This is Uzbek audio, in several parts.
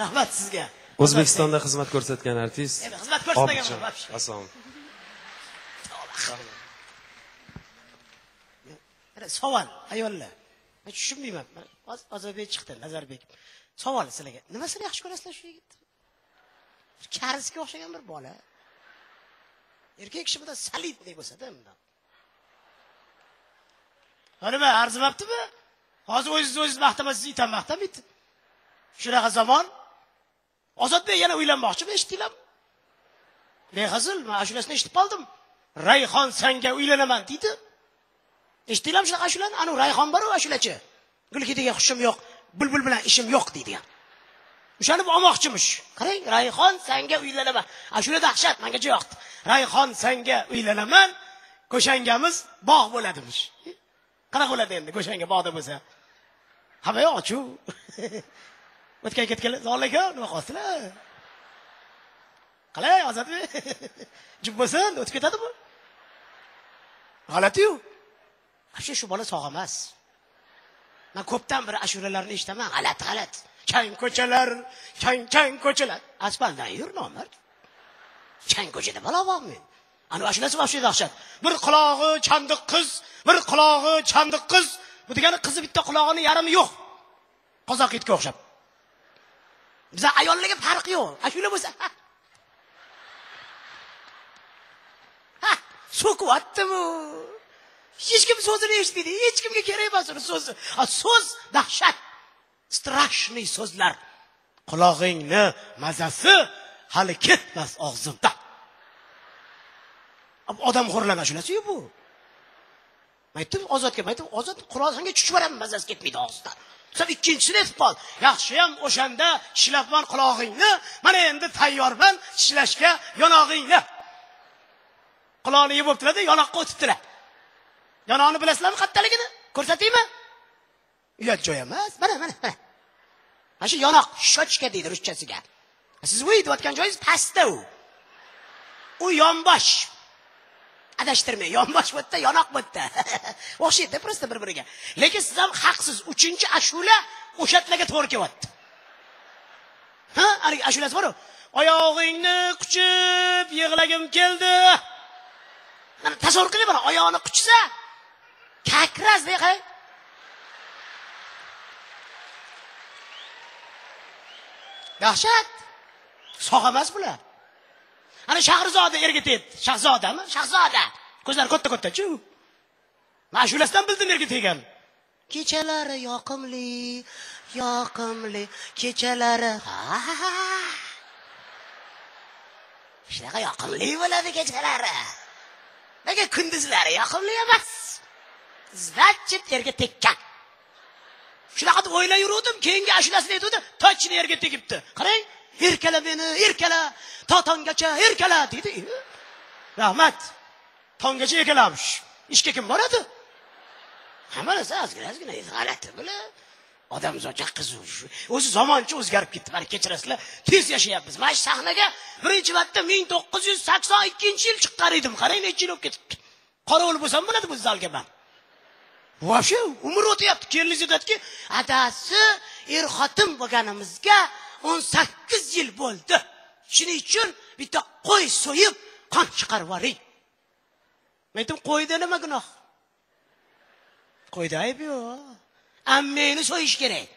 Rahmat sizga. O'zbekistonda xizmat ko'rsatgan artist. Xizmat ko'rsatmaganman. Asom. Savol, ayollar. Men tushunmayman. Ozodbek chiqdi, Nazarbek. Savol sizlarga. Nimasini yaxshi ko'rasizlar shu yigitni? Karisga o'xshagan bir bola. Erkak kishi bundan solidniy bo'lsa-da, bundan. Nima arzimabdimi? Hozir o'zingiz maqtamasiz, itam maqtamaydi. Shunaqa zamon. Ozodbek yana uylanmoqchimi, eshitdinglarmi? Behazil, men ashulasini eshitib qoldim. Rayhon senga uylanaman deydi. Eshitdinglarmi shunaqa ashulani? Anu Rayhon bor-ku ashulachi. Gulkidiga xushim yo'q, bulbul bilan ishim yo'q deydigan. O'shani olmoqchimish. Qarang, Rayhon senga uylanaman. Ashula dahshat, mengacha yo'qdi. Rayhon senga uylanaman, ko'shangamiz bog' bo'ladimish. Qanaqa bo'ladi endi ko'shanga bog'da bo'lsa? Havoyi ochu. O'tgan ketganlar, "Zolika, nima qilsizlar?" Qalay, Ozodbek? Jib bo'lsin, o'tib ketadi bu. G'alati-yu. Shu bola sog' emas. Men ko'pdan bir ashulalarni eshitaman, g'alat. Chang ko'chalar, chang ko'chalar. Asfaltdan yur nomard. Chang ko'chada bola bormi? Ana ashulasi vobshe dahshat. Bir qulog'i chandiq qiz, bir qulog'i chandiq qiz. Bu degani qizi bitta qulog'ini yarmi yo'q. Qozoq itga o'xshab. Bizga ayollarga farq yo'q. Ashula bo'lsa. So'kyaptimi? Hech kim so'zini eshitmaydi. Hech kimga kerak emas uni so'zi. So'z dahshat. Strashniy so'zlar. Qulog'ingni mazasi hali ketmas og'zimda. Odam xo'rlana shulasi-yu bu. Aytdim Ozodga, Ozod qulog'ingga chuchvaraman, mazasi ketmaydi og'zidan. Sen ikkinchisini aytib qol. Yaxshiyam o'shanda ishlabman qulog'ingni, mana endi tayyorman ishlashga yonog'ingni. Quloqni yeb o'ttiradi, yonoqqa o'tibdilar. Yonoqni bilasizlarmi qattaligini? Ko'rsataymi? Uyat joy emas. Mana. Mana shu yonoq shochka deydi ruschasiga. Siz o'ylayotgan joyingiz pastda u. U yonbosh. Adashtirmang, yonbosh bo'tda, yonoq bo'tda. O'xshaydi prosta bir-biriga. Lekin siz ham haqsiz. 3-ashula o'shatlarga to'g'ri kelyapti. Ha, ashulasi bor-ku. Oyog'ingni quchib yig'lagim keldi. Mana tasavvur qiling, mana oyog'ini quchsa, kakrasdek qay. Dahshat. Sog' emas bular. Ana Shahrizoda erga tegdi. Shahzodami? Shahzoda. Ko'zlari katta-katta-chu. Mana shulasidan bildim erga tegan. Kechalari yoqimli, kechalari. Shunaqa yoqimli bo'ladi kechalari. Nega kunduzlari yoqimli emas? Значит, erga tekkan. Shunaqa deb o'ylab yurdim, keyingi ashulasini aytdi, tochni erga tegibdi. Qarang, erkala meni, erkala, to tonggacha erkala dedi. Rahmat. Tonggacha erkalamish. Ishga kim boradi? Hammasi ozgina g'alati bular. Odamzod qiziq. O'zi zamoncha o'zgarib ketdi. Mana kechirasizlar, tez yashayapmiz. Mana shu sahnaga birinchi marta 1982-yil chiqqan edim. Qarang, necha yil o'tib ketibdi. Qorovul bo'lsam bo'ladi bu zalga men. Vo'sha umr o'tyapti. Kelingiz aytadiki, adasi xotin bo'lganimizga 18 yil bo'ldi. Shuning uchun bitta qo'y so'yib, qon chiqarib yuboring. Men aytdim, qo'yda nima gunoh? Qo'yda ayb yo'q. Ammeni so'yish kerak.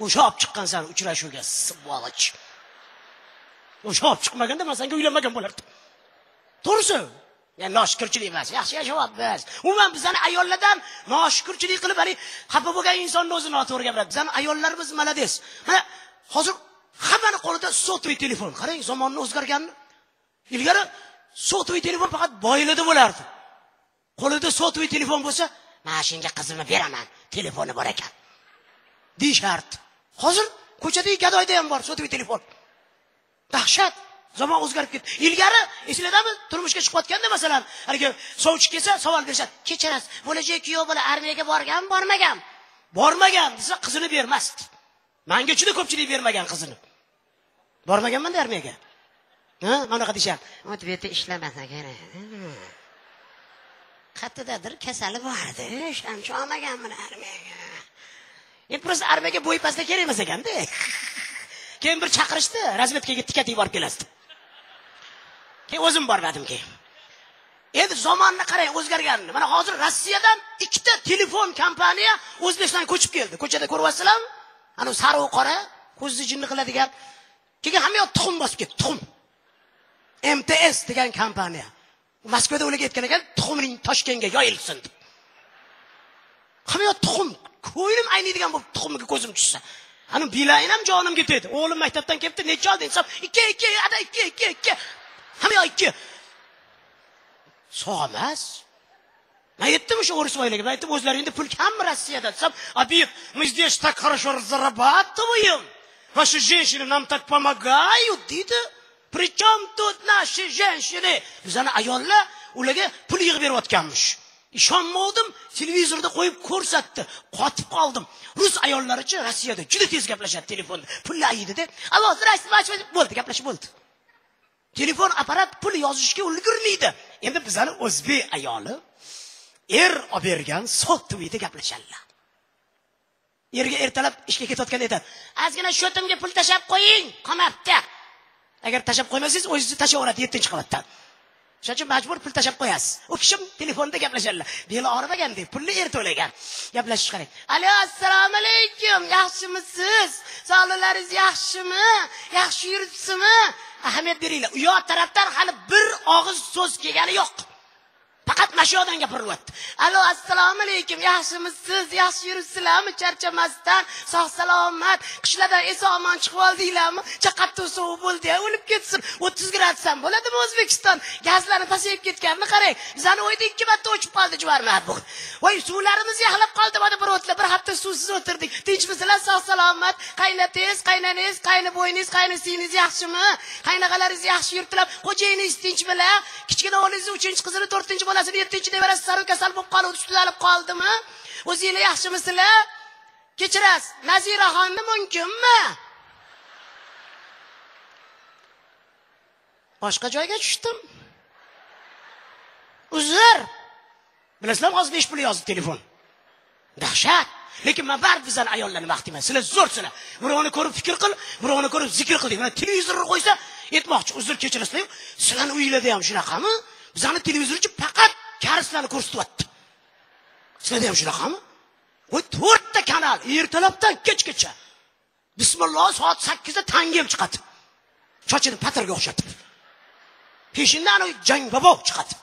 O'sha olib chiqqansan uchrashuvga, sibboch. O'sha olib chiqmaganda men senga uylanmagan bo'lardim. To'g'risi. Yani noshukrchilik emas, yaxshi yashayapmiz. Umuman bizani ayollardan noshukrchilik qilib, hali xafa bo'lgan insonni o'zini noto'g'ri gapiradi. Bizani ayollarimiz malades. Mana hozir hammani qo'lida sotli telefon. Qarang, zamonning o'zgarganini. Ilgari sotli telefon faqat boylarda bo'lardi. Qo'lida sotli telefon bo'lsa, "Men senga qizimni beraman, telefoni bor ekan." Deyshart. Hozir ko'chadagi gadoyda ham bor sotli telefon. Dahshat. Zamon o'zgarib ketdi. Ilgari esladami, turmushga chiqayotganda masalan, haligi sovchi kelsa, savol berishadi. Kechirasiz, bo'lajak kuyov bola armiyaga borgan, bormagan? Bormagan desa qizini bermasdi. Menga juda ko'pchilik bermagan qizini. Bormaganman-da armiyaga. Ha, mana qanaqa deyshadi. O'tibda ishlamasa kerak. Qayerdadir kasali bor edi, o'shancha olmaganman armiyaga. Просто armiyaga bo'y pastda kerak emas ekanda. Keyin bir chaqirishdi, razvedkaga tikatib borib kelasiz. Keyin o'zim bormadim keyin. Endi zamonni qarang o'zgarganini. Mana hozir Rossiyadan ikkita telefon kompaniya O'zbekistonga ko'chib keldi. Ko'chada ko'ryapsizlarmi? Ana sariq qora, ko'zni jinni qiladigan. Keyin hamma yoq tuxum bosib ketdi, tuxum. MTS degan kompaniya. Moskvada ularga aytgan ekan, tuxumning Toshkentga yoyilsin deb. Hamma yoq tuxum. Ko'nglim ayniydigan bo'lib tuxumga ko'zim tushsa. Ana bilayin ham jonim ketadi. O'g'lim maktabdan kelibdi, necha oldi desam, 2 ada 2. Hamma yoq 2. Sog'mas. Men aytdim o'sha o'risvoylarga, men aytdim o'zlaringda pul kammi Rossiyada desam, "Abib, мы здесь так хорошо зарабатываем. Ваши женщины нам так помогают", deydi. "Причем тут наши женщины?" Bizani ayollar ularga pul yig'ib berayotganmish. Ishonmadim, televizorda qo'yib ko'rsatdi. Qotib qoldim. Rus ayollarichi Rossiyada juda tez gaplashadi telefonda. Pulni aytdi-da. "Allo, здравствуйте", bo'ldi, gaplashib bo'ldi. Telefon apparat pul yozishga ulgurmaydi. Endi bizani o'zbek ayoli olib bergan sotuvida gaplashadilar. Erga ertalab ishga ketayotganda aytadi: "Ozgina shotimga pul tashab qo'ying, qolmabdi." Agar tashab qo'ymasangiz, o'zingiz tashaveradi 7-qavatdan. Shuning uchun majbur pul tashab qo'yasiz. U kishim telefonda gaplashadilar. Beli og'rimagan deb pulni to'lagan. Gaplashish kerak. "Alo, assalomu alaykum. Yaxshimisiz? Sog'liqlaringiz yaxshimi? Yaxshi yuribsizmi?" Ahamiyat beringlar. U yoq tarafdan hali bir og'iz so'z kelgani yo'q. Faqat mashodan gapirilyapti. "Alo, assalomu alaykum. Yaxshimisiz? Yaxshi yuribsizlarmi? Charchamasdan, sog' salomat, qishlardan eson-omon chiqib oldinglarmi? Chaqattu sovuq bo'ldi, o'lib ketsin. 30 gradus ham bo'ladimi O'zbekiston? Gazlarni pasayib ketganmi qarang. Bizani o'yda 2 marta o'chib qoldi jvarmat bu. Voy, suvlarimiz yaxlab qoldi, mana bir o'tla bir hafta suvsiz o'tirdik. Tinchmisizlar, sog' salomat? Qaynatangiz, qaynanangiz, qaynabo'yingiz, qaynasingiz yaxshimi? Qaynaqalaringiz yaxshi yuribdilar. Xo'jayiningiz tinchmilar? Kichkina o'g'lingiz 3-qizini 4 bolasini 7-da berasiz, sarv kasal bo'lib qolib, tutilib qoldimi? O'zingizlar yaxshimisizlar? Kechirasiz. Naziraxonni mumkinmi? Boshqa joyga tushdim. Uzr. Bilasizlar, hozir besh pul yozdi telefon. Dahshat. Lekin men baribir bizani ayollarni vaqt emas. Sizlar zo'rsizlar. Birovni ko'rib fikr qil, birovni ko'rib zikr qil. Mana televizorni qo'ysa, aytmoqchi, uzr kechirasizlar. Sizlarning uyingizda ham shunaqami? Bizani televizorchi faqat karislarni ko'rsatyapti. Sizlarda ham shunaqami? Voy, 4 ta kanal ertalabdan kechgacha. Bismillah, soat 8 da tangim chiqadi. Chochini patirga o'xshatib. Peshinda ana jang bobo chiqadi.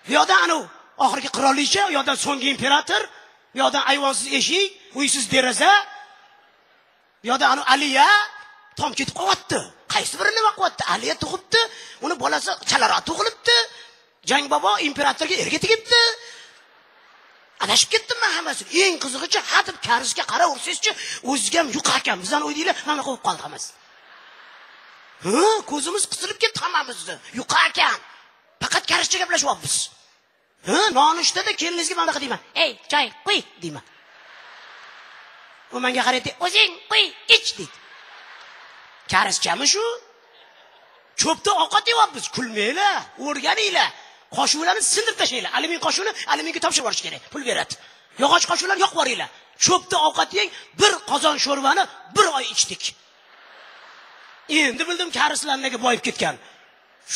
Bu yoqda ana oxirgi qirolicha, u yoqdan so'nggi imperator, bu yoqdan ayvonsiz eshik, uysiz deraza. Bu yoqda ana Aliya tom ketib qolyapti. Qaysi biri nima qilyapti? Aliya tug'ibdi, uni bolasi chalaroq tug'ilibdi. Jang bobo imperatorga erga tegibdi. Adashib ketdim men hammasi. Eng qizig'ichi hadib karisga qarab ursizchi, o'ziga ham yuqa ekan. Bizdan o'ydinglar, mana qo'yib qoldi hammasi. Ko'zimiz qisilib ketdi hammamizni. Yuqa ekan. Faqat karischa gaplashyapmiz. Nonushtada keliningizga mana bunaqa deyman. "Ey, choy qo'y" deyman. U menga qaraydi, "O'zing qo'y, ich" deydi. Karischami shu? Cho'pda ovqat yeyapmiz, kulmanglar, o'rganinglar. Qoshuqlarni sindirib tashlaylar. Alyumin qoshuqni alyuminga topshirib yuborish kerak. Pul beradi. Yog'och qoshuqlarni yoqib yuboringlar. Cho'pda ovqat yeng, bir qozon sho'rvani 1 oy ichdik. Endi bildim karislar nega boyib ketgan.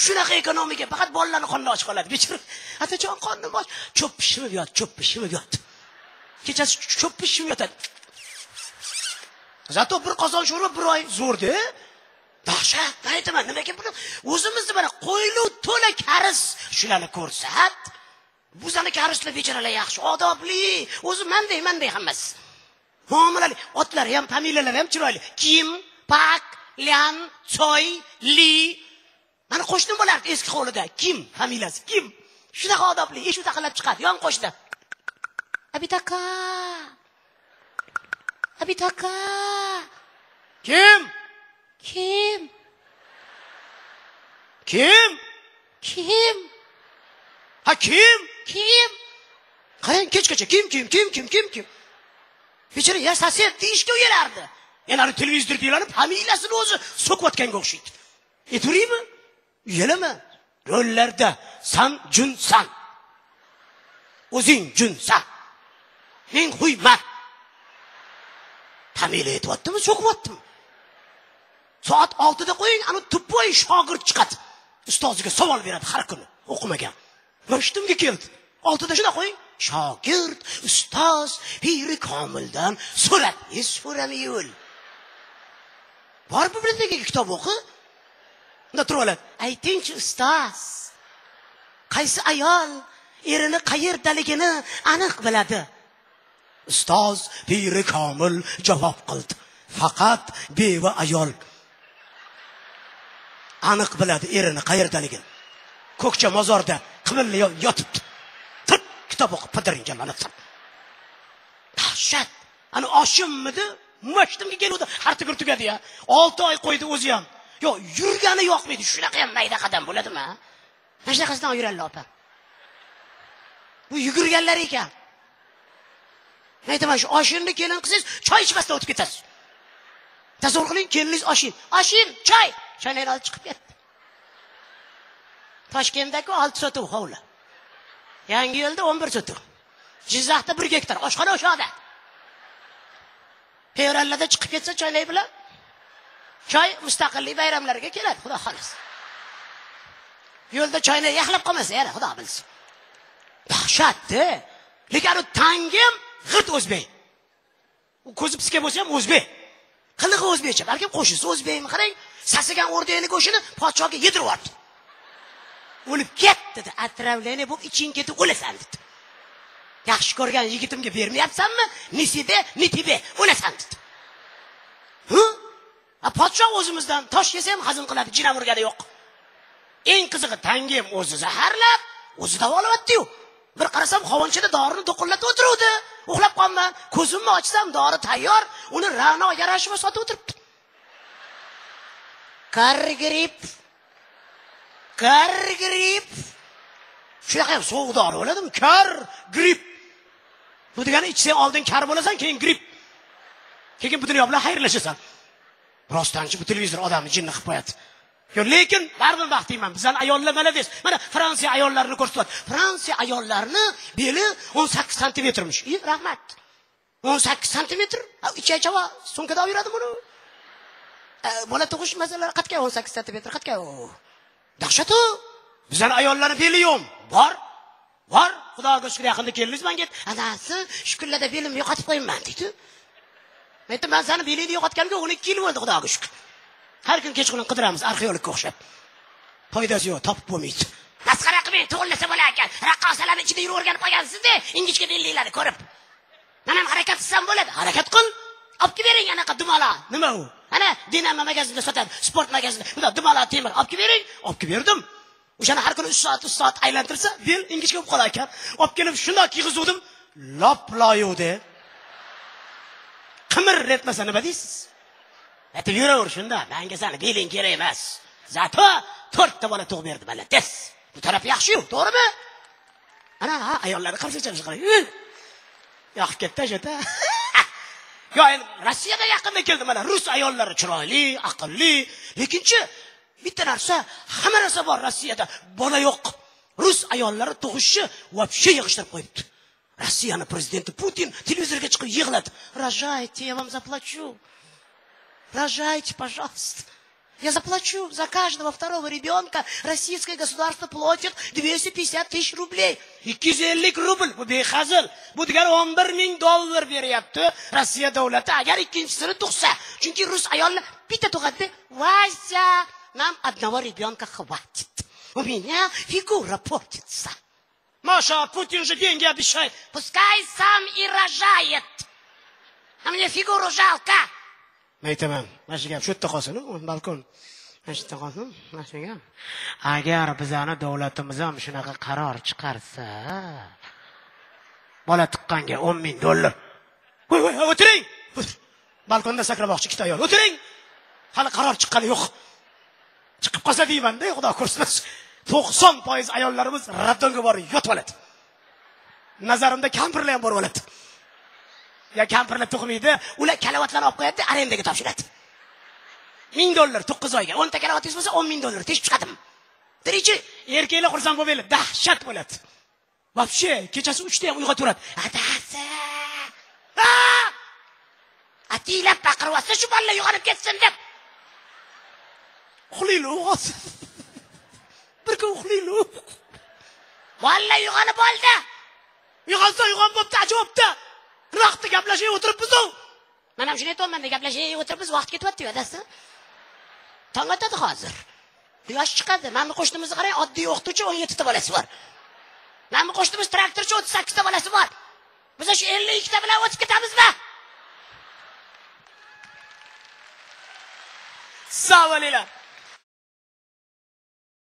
Shunaqa ekonomika, faqat bolalarning qonni och qoladi. Bechora, atajon qonnim och, cho'p pishirib yot, cho'p pishirib yot. Kechasi cho'p pishirib yotadi. Zato bir qozon sho'rva 1 oy zo'rda. Dahshat, aytaman, nimaga buni o'zimizni mana qo'ylu to'la karis shularni ko'rsat. Bizani karislar bechoralar yaxshi, odobli, o'zi manday hammasi. Muomalali, otlari ham, familiyalari ham chiroyli. Kim, Pak, Lian, Choy, Li. Mana qo'shnim bo'lardi eski hovlida. Kim familiyasi? Kim? Shunaqa odobli, eshik taqilab chiqadi, yon qo'shda. Abitaka. Abitaka. Kim? Kim? Kim? Kim? Ha kim? Kim? Qarang kechgacha kim? Bechora yasasiyat deyishga o'ylardi. Yana televizor deylarni familiyasini o'zi so'kayotganga o'xshaydi. Ayturaymi? Uyalama. Rollarda san junsan. O'zing junsan. Men huyman. Familiya aytyaptimi, so'qyaptimi? Soat 6da qo'ying, ana tupoy shogird chiqadi. Ustoziga savol beradi har kuni, o'qimagan. Mashtumga keldi. 6da shuna qo'ying. Shogird, ustoz, piri komildan so'radi. So'ramayul. Bor bu birdagi kitob o'qi. Unda turib oladi. Aytingchi ustoz. Qaysi ayol erini qayerdaligini aniq biladi? Ustoz piri komil javob qildi. Faqat beva ayol aniq biladi erini qayerdaligini. Ko'kcha mozorda qimilli yotibdi. Turib kitob o'qib pidiring jallanib. Dahshat. Ana oshimmidi? Mashtumga keluvdi, hartigur tugadi ya. 6 oy qo'ydi o'zi ham. Yo, yurgani yoqmaydi. Shunaqa ham mayda qadam bo'ladimi? Mana shunaqasidan yuradilar opa. Bu yugurganlar ekan. Aytaman, shu oshinni kelin qilsangiz, choy ichmasdan o'tib ketasiz. Tasavvur qiling, keliningiz oshin. Oshin, choy. Choyni olib chiqib ketdi. Toshkentdagi 6 sotuv hovli. Yangiyo'lda 11 sotuv. Jizzaxda 1 gektar. Oshxona o'shada. Peyrallada chiqib ketsa choynak bilan choy mustaqillik bayramlariga keladi, xudo xolos. Yo'lda choyni yaxlab qolmasa, yana xudo bilsin. Dahshatda. Lekin u tangim g'irt o'zbek. U ko'zi piska bo'lsa ham o'zbek. Qilig'i o'zbekcha, balki qo'shisi o'zbekmi, qarang, sasigan o'rdakni go'shini podshohga yedirib yubordi. O'lib ketdi dedi. Atravleniya bo'lib iching ketib o'lasan dedi. Yaxshi ko'rgan yigitimga bermayapsanmi? Nisibe, nitibe, o'lasan dedi. Podshoh o'zimizdan tosh yesa ham hazm qiladi, jina murgani yo'q. Eng qizig'i tangim o'zi zaharlab, o'zi davolayapti-yu. Bir qarasam xovonchada dorini to'qillatib o'tiruvdi. Uxlab qolman, ko'zimni ochsam dori tayyor, uni Ra'no yarashib sotib o'tiribdi. Kar grip. Shunaqa ham sovuq dori bo'ladimi? Kar grip. Bu degani ichsang oldin kar bo'lasan, keyin grip. Keyin bu dunyo bilan xayrlashasan. Rostdanchi bu televizor odamni jinni qilib qo'yadi. Yo, lekin baribir vaqtiyman. Bizlar ayollar malades. Mana Fransiya ayollarini ko'rsatyapti. Fransiya ayollarini beli 18 santimetrmish. Rahmat. 18 santimetr. Ichachava sumkada yuradi buni. Bola tug'ish masalalari qatga 18 santimetr qatga. Dahshat-ku. Bizlar ayollarning beli yo'q. Bor. Xudoga shukr, yaqinda keldingiz menga. Anasi, shukrlarda belimni yo'qotib qo'yman dedi. Men seni belingni yo'qotganimga 12 yil bo'ldi, xudoga shukr. Har kun kechqurun qidiramiz arxeologga o'xshab. Foydasi yo'q, topib bo'lmaydi. Masxara qilmang, to'g'rilasa bo'lar ekan. Raqqosalarning ichida yurib o'rganib qolgansiz-da, ingichka belliklarni ko'rib. Mana ham harakat qilsam bo'ladi. Harakat qil. Olib kelib bering anaqa dumala. Nima u? Ana Dinamo magazinda sotadi, sport magazinida. Bunda dumala temir olib kelib bering. Olib kelib berdim. O'shani har kuni 3 soat aylantirsa, bel ingichka bo'lib qolar ekan. Olib kelib shunday kiyg'izdim, lop-loyuvdi. Qimir etmasa nima deysiz? Aytib yuraver shunda, menga seni beling kerak emas. Zato 4 ta bola tug'ib berdi mana. Des. Bu taraf yaxshi-yu, to'g'rimi? Ana, ayollarni qarshachamiz qarang. Yo'q ketdi jota. Yo, endi Rossiyada yaqinda keldi mana. Rus ayollari chiroyli, aqlli, lekinchi bitta narsa, hamma narsa bor Rossiyada, bola yo'q. Rus ayollari tug'ishni вообще yig'ishtirib qo'yibdi. Rossiyaning prezidenti Putin televizorga chiqib yig'ladi. Рожайте, я вам заплачу. Рожайте, пожалуйста. Я заплачу за каждого второго ребенка. Российское государство платит 250 тысяч рублей. 250 rubl. Bu behazil. Bu degani 11 ming dollar beryapti Rossiya davlati agar ikkinchisini tug'sa. Chunki rus ayollar bitta tug'adi. Вася, нам одного ребенка хватит. У меня фигура портится. Маша, Путин же деньги обещает. Пускай сам и рожает. А мне фигуру жалко. Aytaman, mana shu gap shu yerda qolsin, balkon. Mana shu yerda qolsin, mana shu gap. Agar bizning davlatimiz ham shunaqa qaror chiqarsa, bola tuqqanga 10 ming dollar. Voy, o'tiring. Balkonda sakramoqchi ikkita ayol. O'tiring. Hali qaror chiqqani yo'q. Chiqib qolsa deyman-da, xudo ko'rsin. 90% ayollarimiz radonga borib yotib oladi. Nazarimda kampirlar ham borib oladi. Ya kampirlar tug'maydi, ular kalavatlarni olib qo'yadi, arendaga topshiradi. $1000 9 oyga. 10 ta kalavatingiz bo'lsa 10 ming dollar teshib chiqadim. Tirichi, erkaklar xursand bo'lmaydi, dahshat bo'ladi. Вообще, kechasi 3 da ham uyg'otib turadi. Atasi! Qatiylab baqiryapsa shu bolalar uyg'onib ketsin deb. Uxlaylar hozir. Bir kun uxlaylar. Bolalar uyg'onib oldi. Uyg'onsa uyg'on bo'pti, ajobda. Vaqtda gaplashib o'tiribmiz-ku. Men ham shuni aytayman, gaplashib o'tiribmiz, vaqt ketyapti yo'dasi. Tong otadi hozir. Quyosh chiqadi. Menning qo'shnimizni qarang, oddiy o'qituvchi 17 ta bolasi bor. Menning qo'shnimiz traktorchi 38 ta bolasi bor. Biz shu 52 ta bilan o'tib ketamizmi? Savob